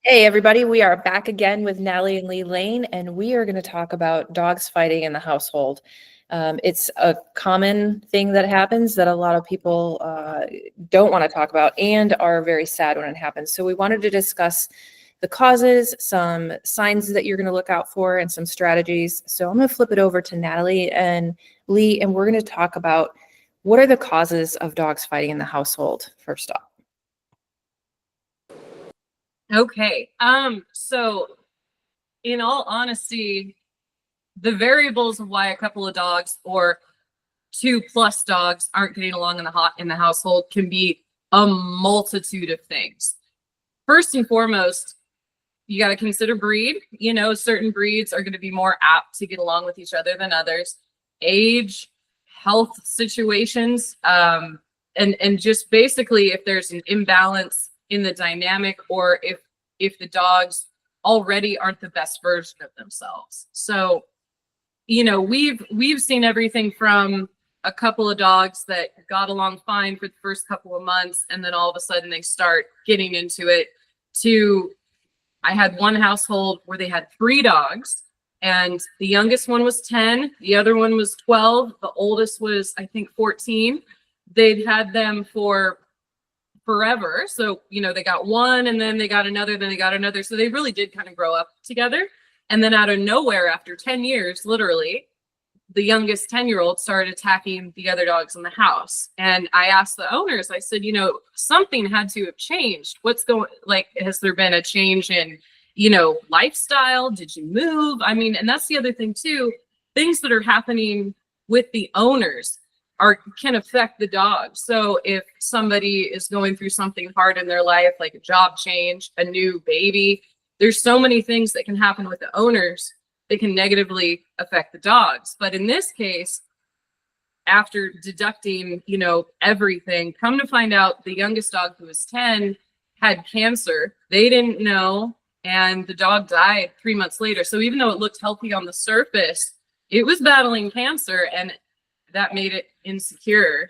Hey everybody, we are back again with Natalie and Lee Lane, and we are going to talk about dogs fighting in the household. It's a common thing that happens that a lot of people don't want to talk about and are very sad when it happens. So we wanted to discuss the causes, some signs that you're going to look out for, and some strategies. So I'm going to flip it over to Natalie and Lee, and we're going to talk about what are the causes of dogs fighting in the household first off. Okay. So in all honesty, the variables of why a couple of dogs or 2+ dogs aren't getting along in the household can be a multitude of things. First and foremost, you got to consider breed. You know, certain breeds are going to be more apt to get along with each other than others. Age, health situations, and just basically if there's an imbalance in the dynamic, or if the dogs already aren't the best version of themselves. So, you know, we've seen everything from a couple of dogs that got along fine for the first couple of months, and then all of a sudden they start getting into it, to I had one household where they had 3 dogs, and the youngest one was 10, the other one was 12, the oldest was, I think, 14. They'd had them for forever. So, you know, they got one and then they got another, then they got another. So they really did kind of grow up together. And then out of nowhere, after 10 years, literally, the youngest 10-year-old started attacking the other dogs in the house. And I asked the owners, I said, you know, something had to have changed. What's going, like, has there been a change in, you know, lifestyle? Did you move? I mean, and that's the other thing too, things that are happening with the owners can affect the dog. So if somebody is going through something hard in their life, like a job change, a new baby, there's so many things that can happen with the owners that can negatively affect the dogs. But in this case, after deducting, you know, everything, come to find out the youngest dog, who was 10, had cancer. They didn't know, and the dog died 3 months later. So even though it looked healthy on the surface, it was battling cancer, and that made it insecure.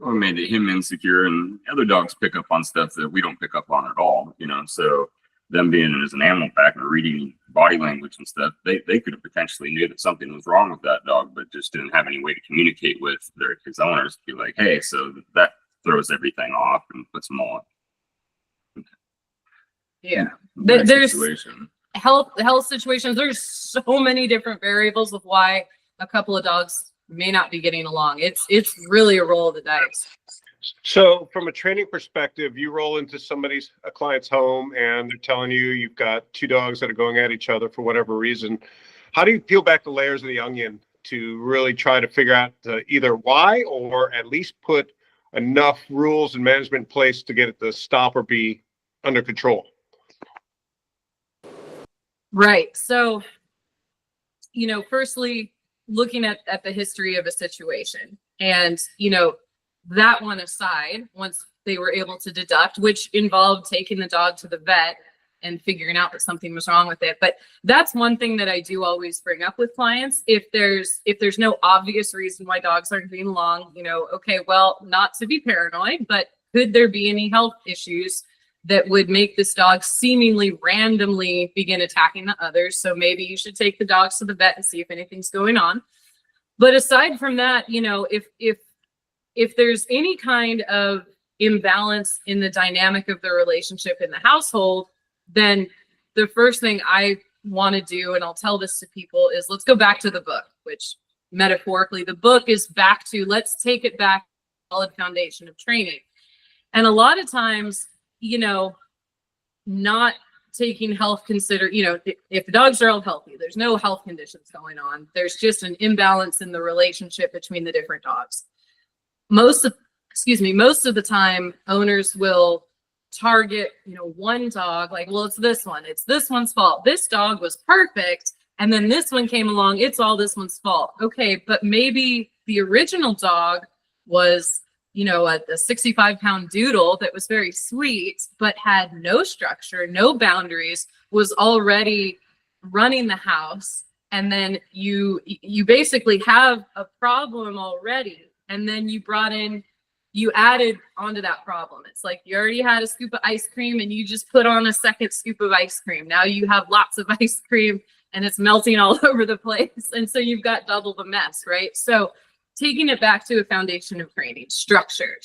Or made him insecure, and other dogs pick up on stuff that we don't pick up on at all, you know. So them being as an animal pack and reading body language and stuff, they could have potentially knew that something was wrong with that dog, but just didn't have any way to communicate with his owners to be like, hey, so that throws everything off and puts them all. Yeah, there's health situations. There's so many different variables of why a couple of dogs may not be getting along. It's really a roll of the dice. So from a training perspective, you roll into a client's home and they're telling you you've got 2 dogs that are going at each other for whatever reason. How do you peel back the layers of the onion to really try to figure out either why, or at least put enough rules and management in place to get it to stop or be under control? Right. So, you know, firstly, looking at the history of a situation, and, you know, that one aside, once they were able to deduct, which involved taking the dog to the vet and figuring out that something was wrong with it. But that's one thing that I do always bring up with clients. If there's no obvious reason why dogs aren't getting along, you know, okay, well, not to be paranoid, but could there be any health issues that would make this dog seemingly randomly begin attacking the others? So maybe you should take the dogs to the vet and see if anything's going on. But aside from that, you know, if there's any kind of imbalance in the dynamic of the relationship in the household, then the first thing I want to do, and I'll tell this to people, is let's go back to the book, which metaphorically the book is back to, let's take it back to a solid foundation of training. And a lot of times, you know, not taking health you know, if the dogs are all healthy, there's no health conditions going on, there's just an imbalance in the relationship between the different dogs. Most of the time, owners will target, you know, one dog, like, well, it's this one's fault. This dog was perfect, and then this one came along, it's all this one's fault. Okay, but maybe the original dog was, you know, a 65-pound doodle that was very sweet, but had no structure, no boundaries, was already running the house. And then you basically have a problem already. And then you brought in you added onto that problem. It's like you already had a scoop of ice cream and you just put on a second scoop of ice cream. Now you have lots of ice cream and it's melting all over the place. And so you've got double the mess, right? So taking it back to a foundation of training, structure.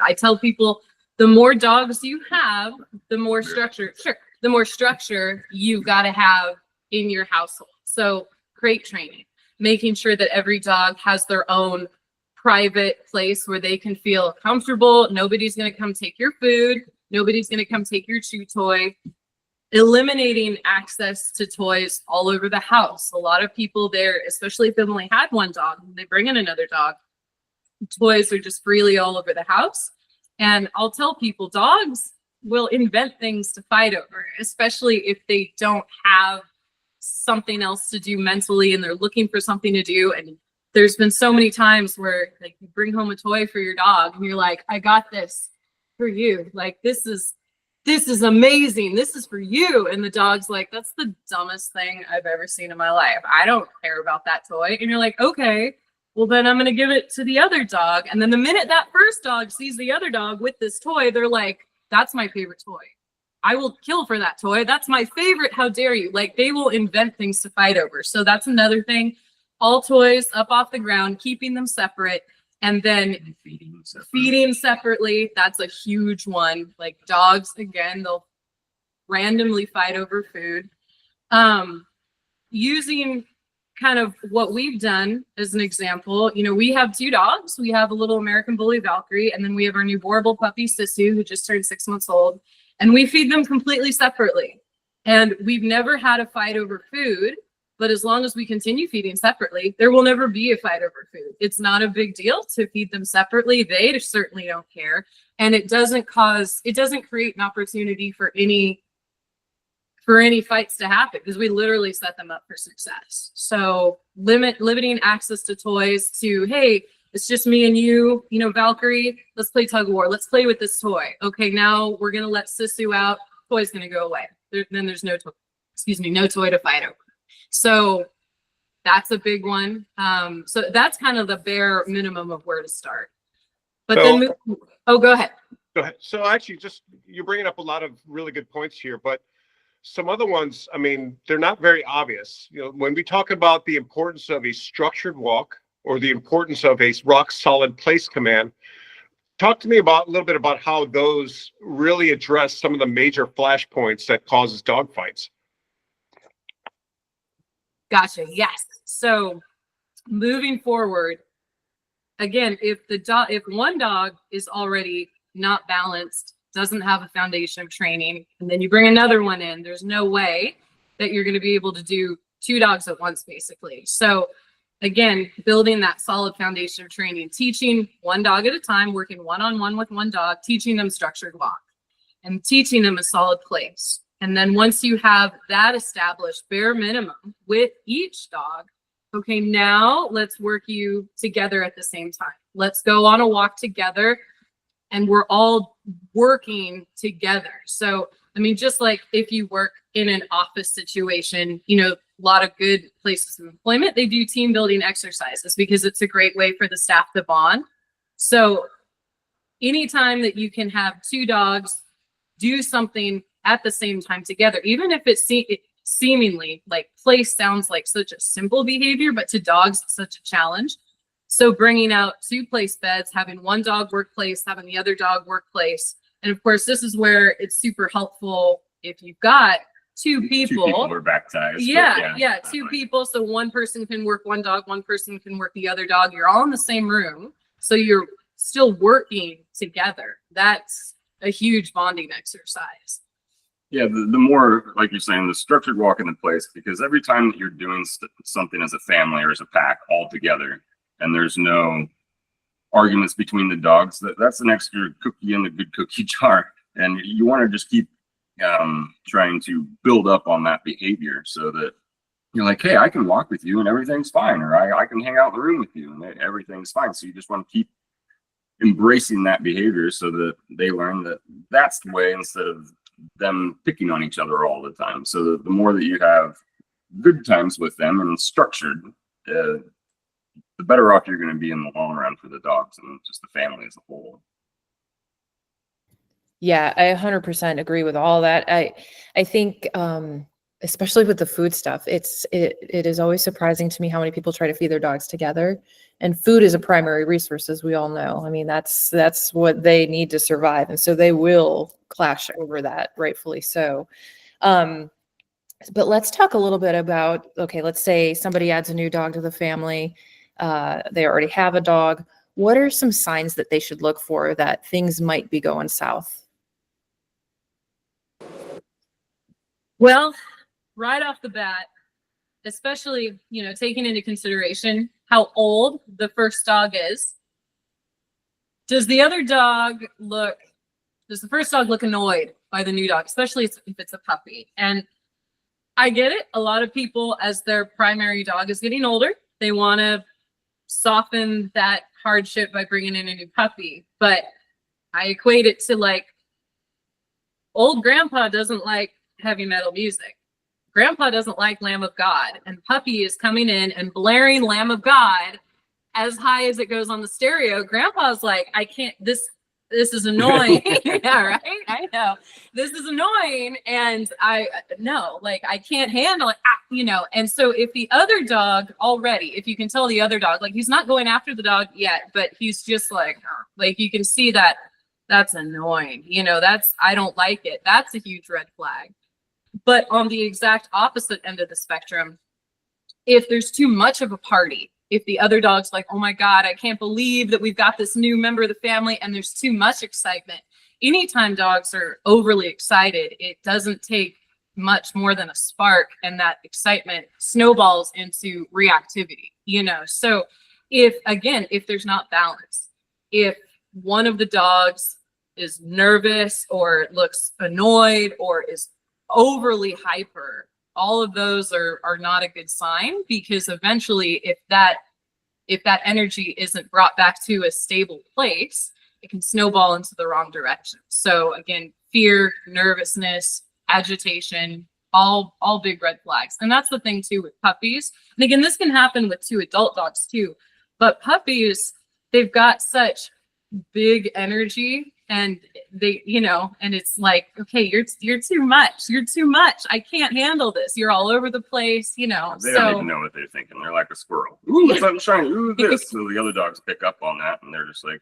I tell people the more dogs you have, the more structure, the more structure you've got to have in your household. So crate training, making sure that every dog has their own private place where they can feel comfortable. Nobody's going to come take your food. Nobody's going to come take your chew toy. Eliminating access to toys all over the house. A lot of people there, especially if they've only had one dog, they bring in another dog, toys are just freely all over the house. And I'll tell people, dogs will invent things to fight over, especially if they don't have something else to do mentally and they're looking for something to do. And there's been so many times where like you bring home a toy for your dog and you're like, I got this for you. Like, this is amazing. This is for you. And the dog's like, that's the dumbest thing I've ever seen in my life. I don't care about that toy. And you're like, okay, well then I'm going to give it to the other dog. And then the minute that first dog sees the other dog with this toy, they're like, that's my favorite toy. I will kill for that toy. That's my favorite. How dare you? Like, they will invent things to fight over. So that's another thing. All toys up off the ground, keeping them separate, and then feeding separately. That's a huge one. Like dogs, again, they'll randomly fight over food. Using kind of what we've done as an example, you know, we have 2 dogs. We have a little American Bully Valkyrie, and then we have our new Boerboel puppy Sisu, who just turned 6 months old. And we feed them completely separately. And we've never had a fight over food. But as long as we continue feeding separately, there will never be a fight over food. It's not a big deal to feed them separately. They certainly don't care. And it doesn't create an opportunity for any fights to happen, because we literally set them up for success. So limiting access to toys to, hey, it's just me and you know, Valkyrie, let's play tug of war. Let's play with this toy. Okay, now we're going to let Sisu out. Toy's going to go away. Then there's no toy to fight over. So that's a big one. So that's kind of the bare minimum of where to start. But then, go ahead. Go ahead. So actually, just you're bringing up a lot of really good points here, but some other ones, I mean, they're not very obvious. You know, when we talk about the importance of a structured walk or the importance of a rock solid place command, talk to me a little bit about how those really address some of the major flashpoints that causes dog fights. Gotcha. Yes. So moving forward, again, if one dog is already not balanced, doesn't have a foundation of training, and then you bring another one in, there's no way that you're going to be able to do 2 dogs at once, basically. So again, building that solid foundation of training, teaching 1 dog at a time, working one-on-one with 1 dog, teaching them structured walk and teaching them a solid place. And then once you have that established bare minimum with each dog, okay, now let's work you together at the same time. Let's go on a walk together and we're all working together. So, I mean, just like if you work in an office situation, you know, a lot of good places of employment, they do team building exercises because it's a great way for the staff to bond. So anytime that you can have 2 dogs do something at the same time together, even if it seemingly like play sounds like such a simple behavior, but to dogs it's such a challenge. So bringing out 2 place beds, having 1 dog work place, having the other dog work place. And of course, this is where it's super helpful if you've got 2 people. 2 people are baptized. Yeah, 2 people. So 1 person can work 1 dog, 1 person can work the other dog. You're all in the same room. So you're still working together. That's a huge bonding exercise. Yeah, the more, like you're saying, the structured walk into place, because every time that you're doing something as a family or as a pack all together, and there's no arguments between the dogs, that's an extra cookie in the good cookie jar. And you want to just keep trying to build up on that behavior so that you're like, hey, I can walk with you and everything's fine, or I can hang out in the room with you and everything's fine. So you just want to keep embracing that behavior so that they learn that that's the way, instead of them picking on each other all the time. So the more that you have good times with them and structured, the the better off you're going to be in the long run for the dogs and just the family as a whole. Yeah, I 100% agree with all that. I think, especially with the food stuff, it is always surprising to me how many people try to feed their dogs together. And food is a primary resource, as we all know. I mean, that's what they need to survive, and so they will clash over that, rightfully so. But let's talk a little bit about, okay, let's say somebody adds a new dog to the family. They already have a dog. What are some signs that they should look for that things might be going south? Well, right off the bat, especially, taking into consideration how old the first dog is, does the first dog look annoyed by the new dog, especially if it's a puppy? And I get it. A lot of people, as their primary dog is getting older, they want to soften that hardship by bringing in a new puppy. But I equate it to like old grandpa doesn't like heavy metal music. Grandpa doesn't like Lamb of God, and puppy is coming in and blaring Lamb of God as high as it goes on the stereo. Grandpa's like, I can't, this is annoying. Yeah, right? I know. This is annoying. And I can't handle it, And so if the other dog already, if you can tell the other dog, like he's not going after the dog yet, but he's just like you can see that that's annoying. I don't like it. That's a huge red flag. But on the exact opposite end of the spectrum, if there's too much of a party, if the other dog's like, oh my God, I can't believe that we've got this new member of the family, and there's too much excitement. Anytime dogs are overly excited, it doesn't take much more than a spark, and that excitement snowballs into reactivity, So if there's not balance, if one of the dogs is nervous or looks annoyed or is overly hyper, all of those are not a good sign, because eventually if that energy isn't brought back to a stable place, it can snowball into the wrong direction. So again, fear, nervousness, agitation, all big red flags. And that's the thing too with puppies. And again, this can happen with 2 adult dogs too, but puppies, they've got such big energy, and they, and it's like, okay, you're too much. You're too much. I can't handle this. You're all over the place, They don't even know what they're thinking. They're like a squirrel. Ooh, something shiny. Ooh, this. So the other dogs pick up on that, and they're just like,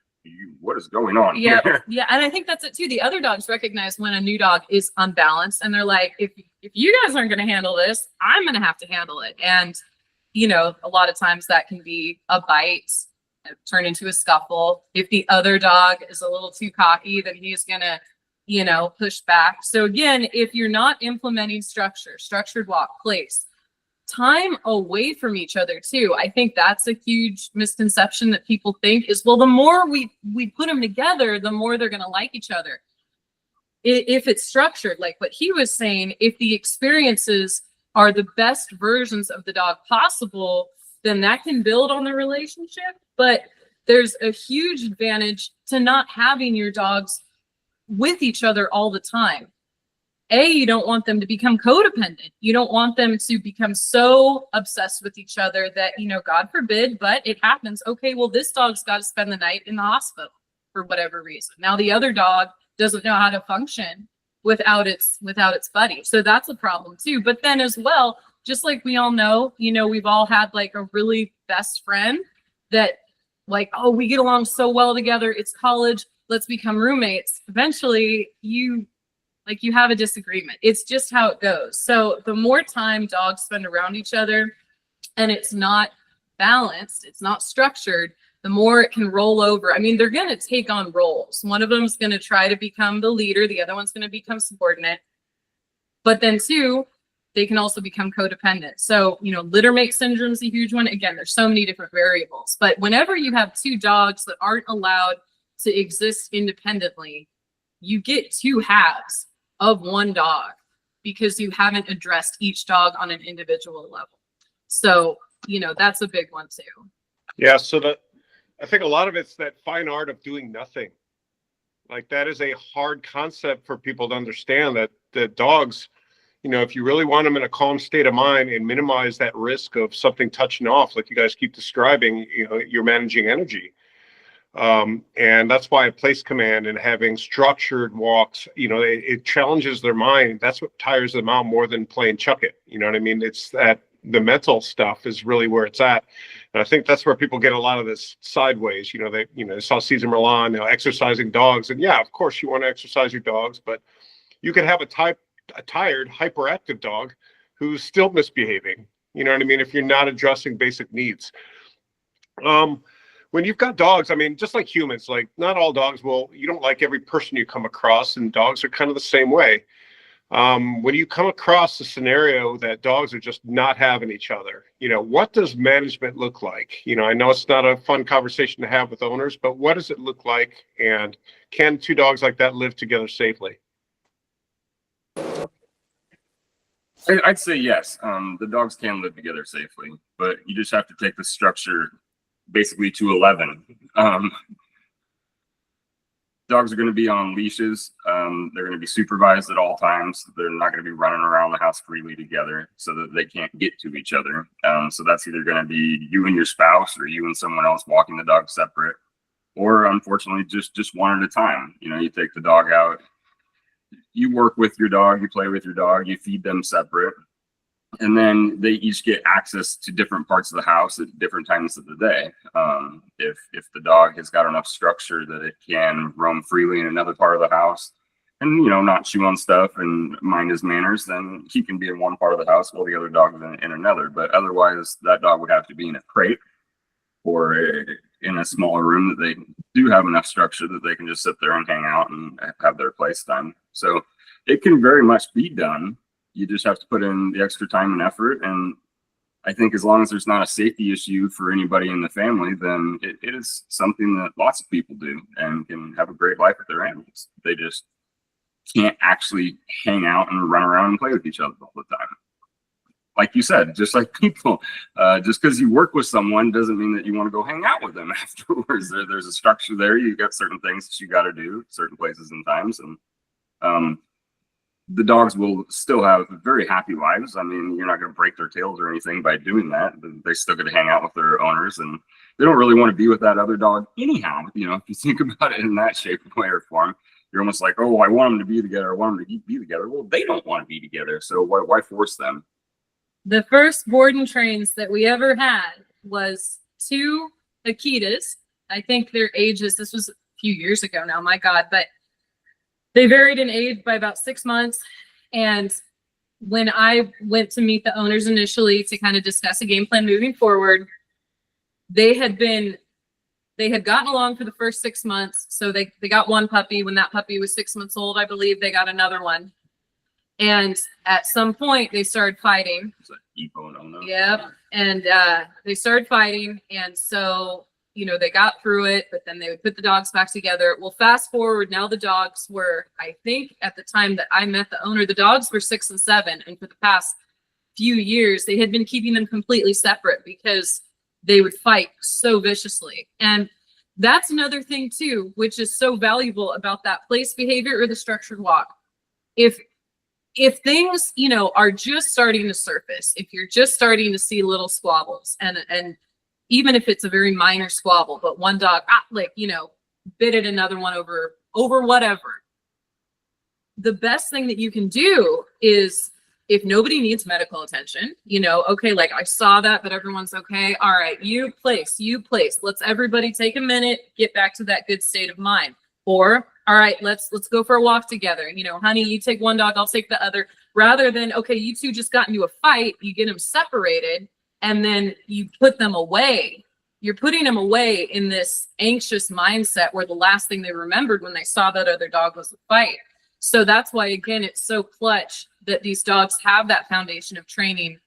what is going on here? Yeah. And I think that's it too. The other dogs recognize when a new dog is unbalanced, and they're like, if you guys aren't going to handle this, I'm going to have to handle it. And, a lot of times that can be a bite, turn into a scuffle. If the other dog is a little too cocky, then he's gonna, push back. So again, if you're not implementing structured walk, place, time away from each other too. I think that's a huge misconception that people think is, well, the more we put them together, the more they're gonna like each other. If it's structured, like what he was saying, if the experiences are the best versions of the dog possible, then that can build on the relationship. But there's a huge advantage to not having your dogs with each other all the time. You don't want them to become codependent. You don't want them to become so obsessed with each other that, God forbid, but it happens. Okay, well, this dog's got to spend the night in the hospital for whatever reason. Now the other dog doesn't know how to function without its buddy. So that's a problem too. But then as well, just like we all know, we've all had like a really best friend that like, oh, we get along so well together. It's college. Let's become roommates. Eventually you have a disagreement. It's just how it goes. So the more time dogs spend around each other and it's not balanced, it's not structured, the more it can roll over. I mean, they're going to take on roles. One of them is going to try to become the leader. The other one's going to become subordinate. But then 2, they can also become codependent. So, littermate syndrome is a huge one. Again, there's so many different variables. But whenever you have 2 dogs that aren't allowed to exist independently, you get 2 halves of one dog because you haven't addressed each dog on an individual level. So, that's a big one too. Yeah. So I think a lot of it's that fine art of doing nothing. Like that is a hard concept for people to understand, that the dogs, you know, if you really want them in a calm state of mind and minimize that risk of something touching off, like you guys keep describing, you know, you're managing energy. And that's why place command and having structured walks, you know, it challenges their mind. That's what tires them out more than playing chuck it. You know what I mean? It's that the mental stuff is really where it's at. And I think that's where people get a lot of this sideways. You know, they saw Cesar Millan, you know, exercising dogs. And yeah, of course you want to exercise your dogs, but you could have a tired, hyperactive dog who's still misbehaving. You know what I mean? If you're not addressing basic needs. When you've got dogs, I mean, just like humans, like not all dogs you don't like every person you come across, and dogs are kind of the same way. When you come across a scenario that dogs are just not having each other, you know, what does management look like? You know, I know it's not a fun conversation to have with owners, but what does it look like? And can two dogs like that live together safely? I'd say yes. The dogs can live together safely, but you just have to take the structure basically to 11. Dogs are going to be on leashes. They're going to be supervised at all times. They're not going to be running around the house freely together so that they can't get to each other. So that's either going to be you and your spouse, or you and someone else walking the dog separate, or unfortunately just one at a time. You know, you take the dog out, you work with your dog, you play with your dog, you feed them separate. And then they each get access to different parts of the house at different times of the day. If the dog has got enough structure that it can roam freely in another part of the house and, you know, not chew on stuff and mind his manners, then he can be in one part of the house while the other dog is in another. But otherwise, that dog would have to be in a crate or in a smaller room that they do have enough structure that they can just sit there and hang out and have their place done. So it can very much be done. You just have to put in the extra time and effort. And I think as long as there's not a safety issue for anybody in the family, then it is something that lots of people do and can have a great life with their animals. They just can't actually hang out and run around and play with each other all the time. Like you said, just like people, just because you work with someone doesn't mean that you want to go hang out with them afterwards. There's a structure there. You got certain things that you got to do, certain places and times. And the dogs will still have very happy lives. I mean, you're not going to break their tails or anything by doing that. They still get to hang out with their owners, and they don't really want to be with that other dog anyhow. You know, if you think about it in that shape, way, or form, you're almost like, oh, I want them to be together. I want them to be together. Well, they don't want to be together, so why force them? The first board and trains that we ever had was 2 Akitas. I think their ages, this was a few years ago now, my God, but they varied in age by about 6 months. And when I went to meet the owners initially to kind of discuss a game plan moving forward, they had gotten along for the first 6 months. So they got one puppy. When that puppy was 6 months old, I believe they got another one. And at some point they started fighting. Yep. And they started fighting. And so, you know, they got through it, but then they would put the dogs back together. Well, fast forward, now the dogs were, I think at the time that I met the owner, the dogs were 6 and 7. And for the past few years, they had been keeping them completely separate because they would fight so viciously. And that's another thing too, which is so valuable about that place behavior or the structured walk. If things, you know, are just starting to surface, if you're just starting to see little squabbles, and even if it's a very minor squabble, but one dog, like, you know, bit at another one over whatever, the best thing that you can do is, if nobody needs medical attention, you know, okay, like I saw that, but everyone's okay. All right, you place. Let's everybody take a minute, get back to that good state of mind. Or, all right, let's go for a walk together. You know, honey, you take one dog, I'll take the other. Rather than, okay, you two just got into a fight, you get them separated, and then you put them away. You're putting them away in this anxious mindset where the last thing they remembered when they saw that other dog was a fight. So that's why, again, it's so clutch that these dogs have that foundation of training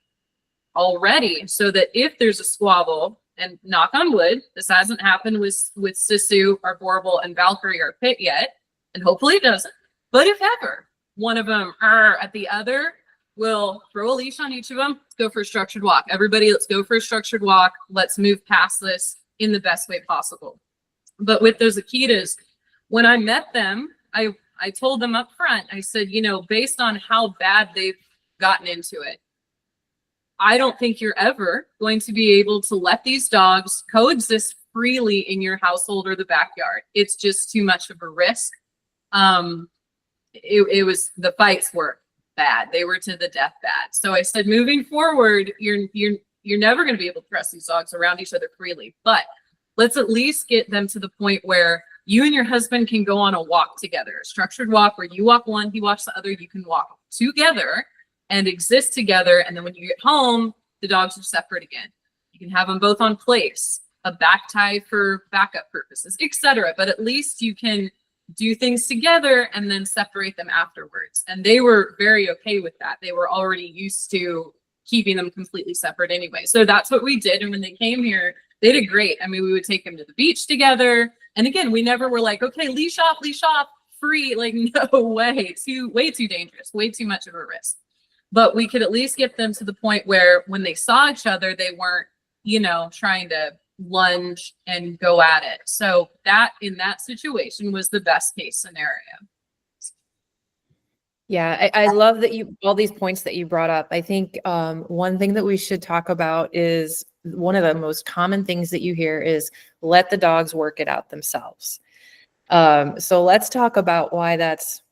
already, so that if there's a squabble, and knock on wood, this hasn't happened with Sisu, our Borbal, and Valkyrie, our Pit yet, and hopefully it doesn't. But if ever one of them at the other, we'll throw a leash on each of them. Let's go for a structured walk. Everybody, let's go for a structured walk. Let's move past this in the best way possible. But with those Akitas, when I met them, I told them up front, I said, you know, based on how bad they've gotten into it. I don't think you're ever going to be able to let these dogs coexist freely in your household or the backyard. It's just too much of a risk. It was, the fights were bad. They were to the death bad. So I said, moving forward, you're never going to be able to trust these dogs around each other freely, but let's at least get them to the point where you and your husband can go on a walk together, a structured walk where you walk one, he walks the other, you can walk together and exist together. And then when you get home, the dogs are separate again. You can have them both on place, a back tie for backup purposes, etc. But at least you can do things together and then separate them afterwards. And they were very okay with that. They were already used to keeping them completely separate anyway. So that's what we did. And when they came here, they did great. I mean, we would take them to the beach together. And again, we never were like, okay, leash off, free. Like, no way, way too dangerous, way too much of a risk. But we could at least get them to the point where when they saw each other, they weren't, you know, trying to lunge and go at it. So that in that situation was the best case scenario. Yeah, I love that all these points that you brought up. I think one thing that we should talk about is one of the most common things that you hear is let the dogs work it out themselves. So let's talk about why that's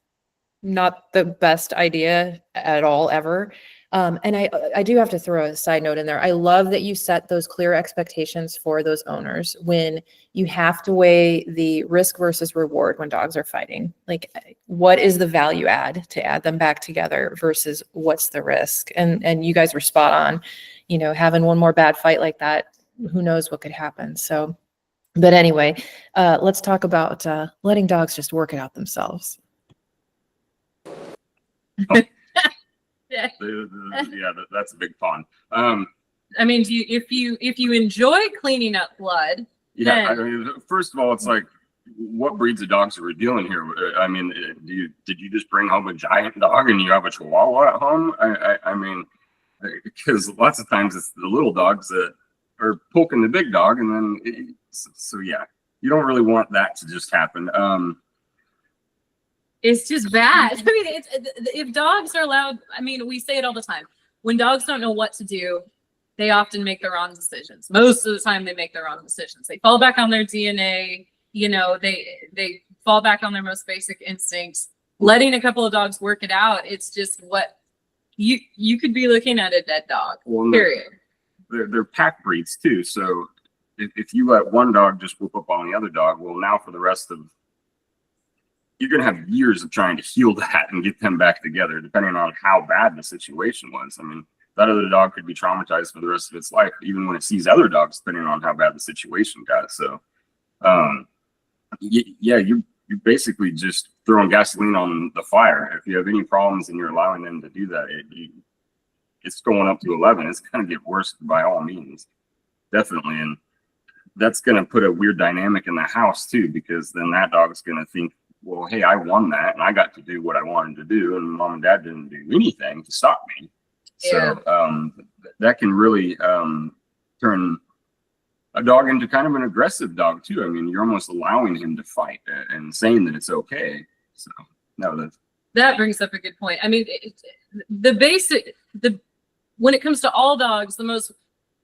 not the best idea at all ever. And I do have to throw a side note in there. I love that you set those clear expectations for those owners when you have to weigh the risk versus reward when dogs are fighting. Like, what is the value add to add them back together versus what's the risk? And you guys were spot on, you know, having one more bad fight like that, who knows what could happen. So, but anyway, let's talk about letting dogs just work it out themselves. Yeah, that's a big pond. I mean, if you enjoy cleaning up blood, yeah, then... I mean, first of all, it's like, what breeds of dogs are we dealing here? I mean, did you just bring home a giant dog and you have a Chihuahua at home? I mean, because lots of times it's the little dogs that are poking the big dog, and then so yeah, you don't really want that to just happen. It's just bad. I mean, if dogs are allowed, I mean, we say it all the time. When dogs don't know what to do, they often make the wrong decisions. Most of the time they make the wrong decisions. They fall back on their DNA, you know, they fall back on their most basic instincts. Letting a couple of dogs work it out, it's just what you could be looking at a dead dog, period. They're pack breeds too. So if you let one dog just whoop up on the other dog, well, now for the rest of, you're going to have years of trying to heal that and get them back together, depending on how bad the situation was. I mean, that other dog could be traumatized for the rest of its life, even when it sees other dogs, depending on how bad the situation got. So, yeah, you're basically just throwing gasoline on the fire. If you have any problems and you're allowing them to do that, it's going up to 11. It's going to get worse by all means, definitely. And that's going to put a weird dynamic in the house too, because then that dog's going to think, well, hey, I won that and I got to do what I wanted to do, and mom and dad didn't do anything to stop me. Yeah. So that can really turn a dog into kind of an aggressive dog too. I mean, you're almost allowing him to fight and saying that it's okay. So no, that brings up a good point. I mean, when it comes to all dogs, the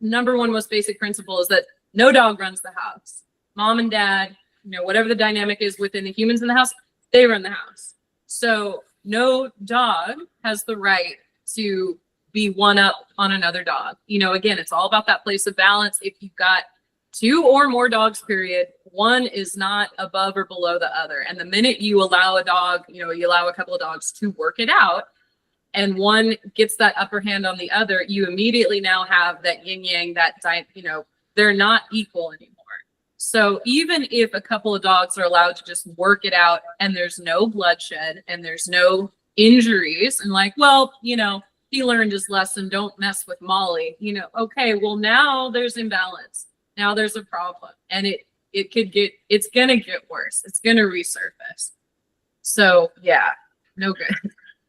number one most basic principle is that no dog runs the house. Mom and dad, you know, whatever the dynamic is within the humans in the house, they run the house. So no dog has the right to be one up on another dog. You know, again, it's all about that place of balance. If you've got two or more dogs, period, one is not above or below the other. And the minute you allow a dog, you know, you allow a couple of dogs to work it out, and one gets that upper hand on the other, you immediately now have that yin yang, you know, they're not equal anymore. So even if a couple of dogs are allowed to just work it out and there's no bloodshed and there's no injuries, and like, well, you know, he learned his lesson, don't mess with Molly, you know, okay, well, now there's imbalance. Now there's a problem, and it's going to get worse. It's going to resurface. So yeah, no good.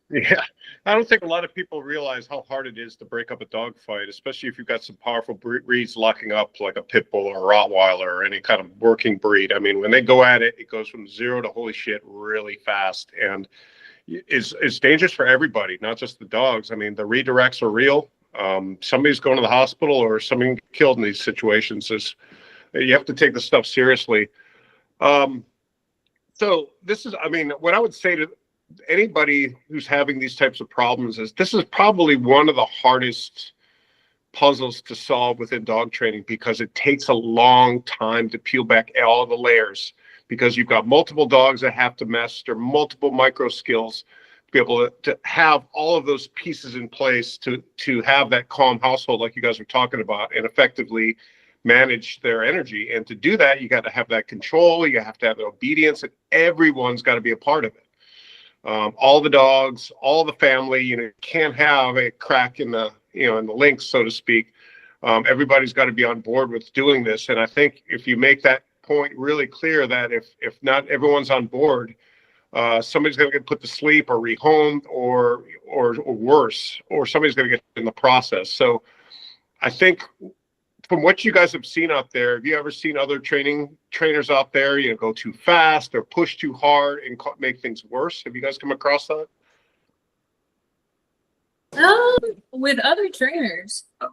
Yeah, I don't think a lot of people realize how hard it is to break up a dog fight, especially if you've got some powerful breeds locking up, like a pit bull or a Rottweiler or any kind of working breed. I mean, when they go at it, it goes from 0 to holy shit really fast. And is dangerous for everybody, not just the dogs. I mean, the redirects are real. Somebody's going to the hospital or somebody get killed in these situations. You have to take this stuff seriously. So this is, I mean, what I would say to anybody who's having these types of problems is this is probably one of the hardest puzzles to solve within dog training, because it takes a long time to peel back all of the layers, because you've got multiple dogs that have to master multiple micro skills to be able to have all of those pieces in place to have that calm household like you guys are talking about, and effectively manage their energy. And to do that, you got to have that control, you have to have the obedience, and everyone's got to be a part of it. All the dogs, all the family, you can't have a crack in the, in the links, so to speak. Everybody's got to be on board with doing this. And I think if you make that point really clear, that if not everyone's on board, somebody's going to get put to sleep or rehomed or worse, or somebody's going to get in the process. So I think from what you guys have seen out there, have you ever seen other trainers out there, go too fast or push too hard and make things worse? Have you guys come across that? With other trainers, I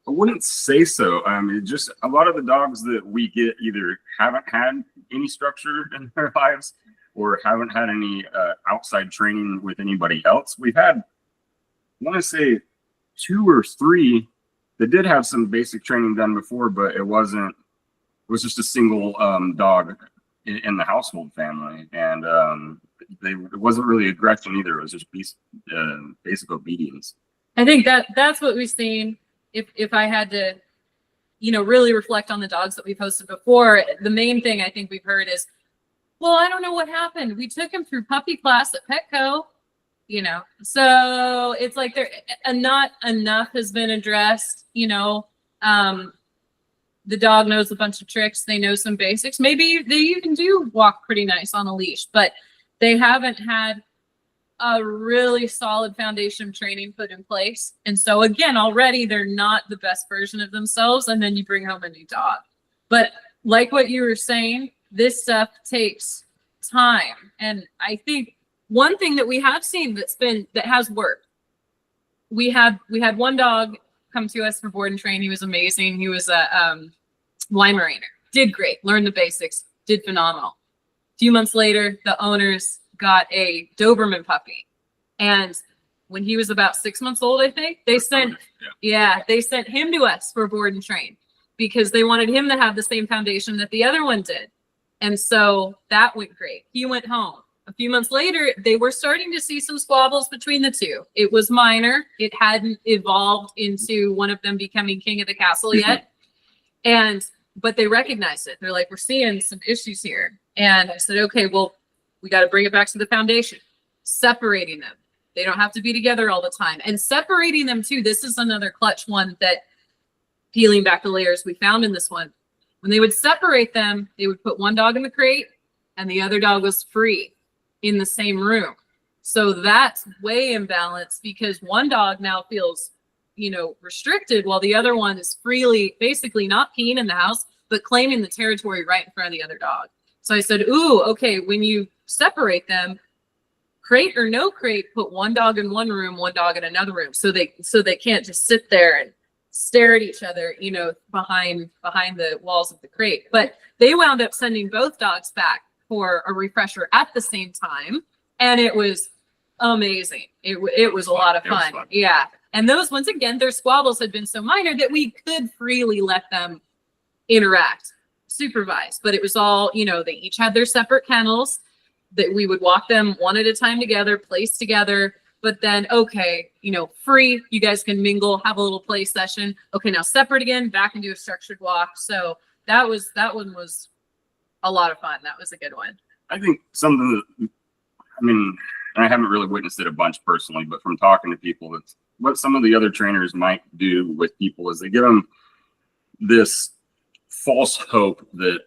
wouldn't say so. I mean, just a lot of the dogs that we get either haven't had any structure in their lives or haven't had any outside training with anybody else. We've had, I want to say, 2 or 3 that did have some basic training done before, but it was just a single dog in the household family. And it wasn't really aggression either. It was just basic obedience. I think that's what we've seen. If I had to, really reflect on the dogs that we've hosted before, the main thing I think we've heard is, well, I don't know what happened. We took him through puppy class at Petco, so it's like not enough has been addressed. The dog knows a bunch of tricks. They know some basics. Maybe they even do walk pretty nice on a leash, but they haven't had a really solid foundation of training put in place. And so again, already they're not the best version of themselves. And then you bring home a new dog. But like what you were saying, this stuff takes time. And I think one thing that we have seen that has worked, we had one dog come to us for board and train. He was amazing. He was a Weimaraner, did great, learned the basics, did phenomenal. A few months later, the owners got a Doberman puppy, and when he was about 6 months old, I think they sent him to us for board and train because they wanted him to have the same foundation that the other one did. And so that went great. He went home. A few months later, they were starting to see some squabbles between the two. It was minor. It hadn't evolved into one of them becoming king of the castle yet. But they recognized it. They're like, we're seeing some issues here. And I said, okay, well, we got to bring it back to the foundation, separating them. They don't have to be together all the time. And separating them too, this is another clutch one that, peeling back the layers we found in this one. When they would separate them, they would put one dog in the crate and the other dog was free in the same room. So that's way imbalanced because one dog now feels, restricted while the other one is freely, basically not peeing in the house, but claiming the territory right in front of the other dog. So I said, ooh, okay, when you separate them, crate or no crate, put one dog in one room, one dog in another room. So they can't just sit there and stare at each other, behind the walls of the crate. But they wound up sending both dogs back for a refresher at the same time. And it was amazing. It was a lot of fun. Yeah. And those, once again, their squabbles had been so minor that we could freely let them interact, supervise. But it was all, they each had their separate kennels that we would walk them one at a time together, place together. But then, okay, free, you guys can mingle, have a little play session. Okay, now separate again, back and do a structured walk. So that one was a lot of fun. That was a good one. I think something that, I haven't really witnessed it a bunch personally, but from talking to people, that's what some of the other trainers might do with people is they give them this false hope that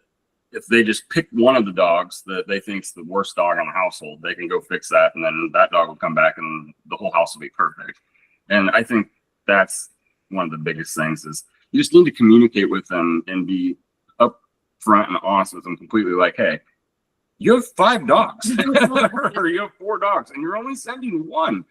if they just pick one of the dogs that they think's the worst dog in the household, they can go fix that, and then that dog will come back and the whole house will be perfect. And I think that's one of the biggest things is you just need to communicate with them and be upfront and honest with them completely. Like, hey, you have 5 dogs or you have 4 dogs and you're only sending 1.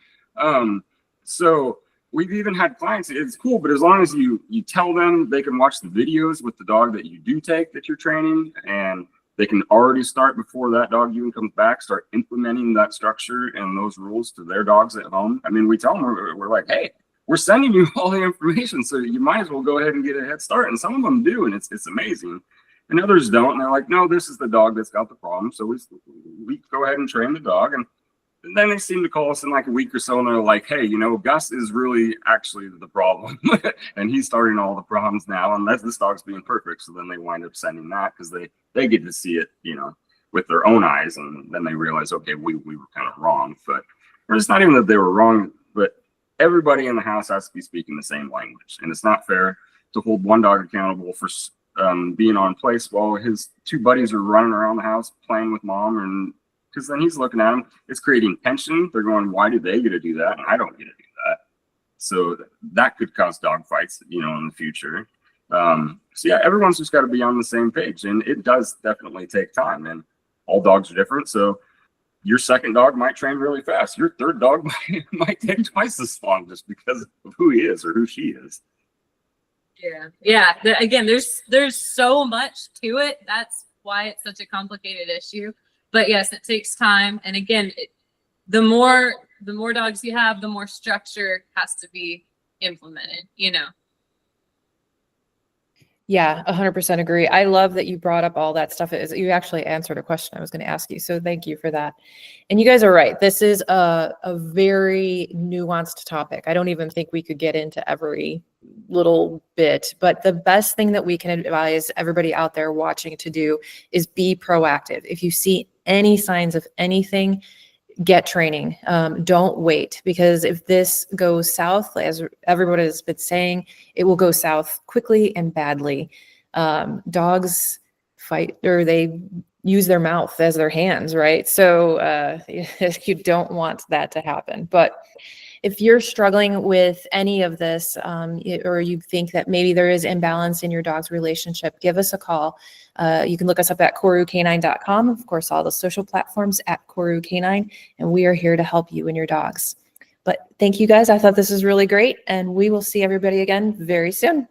So we've even had clients, it's cool, but as long as you tell them they can watch the videos with the dog that you do take that you're training, and they can already start before that dog even comes back, start implementing that structure and those rules to their dogs at home. I mean, we tell them, we're like, hey, we're sending you all the information, so you might as well go ahead and get a head start. And some of them do, and it's amazing. And others don't, and they're like, no, this is the dog that's got the problem. So we go ahead and train the dog. And then they seem to call us in like a week or so, and they're like, hey, you know, Gus is really actually the problem. And he's starting all the problems now, and this dog's being perfect. So then they wind up sending that because they get to see it, you know, with their own eyes. And then they realize, okay, we were kind of wrong. But or it's not even that they were wrong, but everybody in the house has to be speaking the same language. And it's not fair to hold one dog accountable for being on place while his 2 buddies are running around the house playing with mom, and because then he's looking at him, it's creating tension. They're going, why do they get to do that and I don't get to do that? So that could cause dog fights, you know, in the future. So yeah, everyone's just got to be on the same page, and it does definitely take time, and all dogs are different. So your second dog might train really fast. Your third dog might take twice as long just because of who he is or who she is. Yeah. Again, there's so much to it. That's why it's such a complicated issue. But yes, it takes time. And again, the more dogs you have, the more structure has to be implemented, you know. Yeah, 100% agree. I love that you brought up all that stuff. You actually answered a question I was going to ask you, so thank you for that. And you guys are right. This is a very nuanced topic. I don't even think we could get into every little bit, but the best thing that we can advise everybody out there watching to do is be proactive. If you see any signs of anything, get training. Don't wait, because if this goes south, as everybody has been saying, it will go south quickly and badly. Dogs fight, or they use their mouth as their hands, right? So you don't want that to happen. But if you're struggling with any of this, or you think that maybe there is imbalance in your dog's relationship, give us a call. You can look us up at korucanine.com. Of course, all the social platforms at Koru Canine, and we are here to help you and your dogs. But thank you guys. I thought this was really great, and we will see everybody again very soon.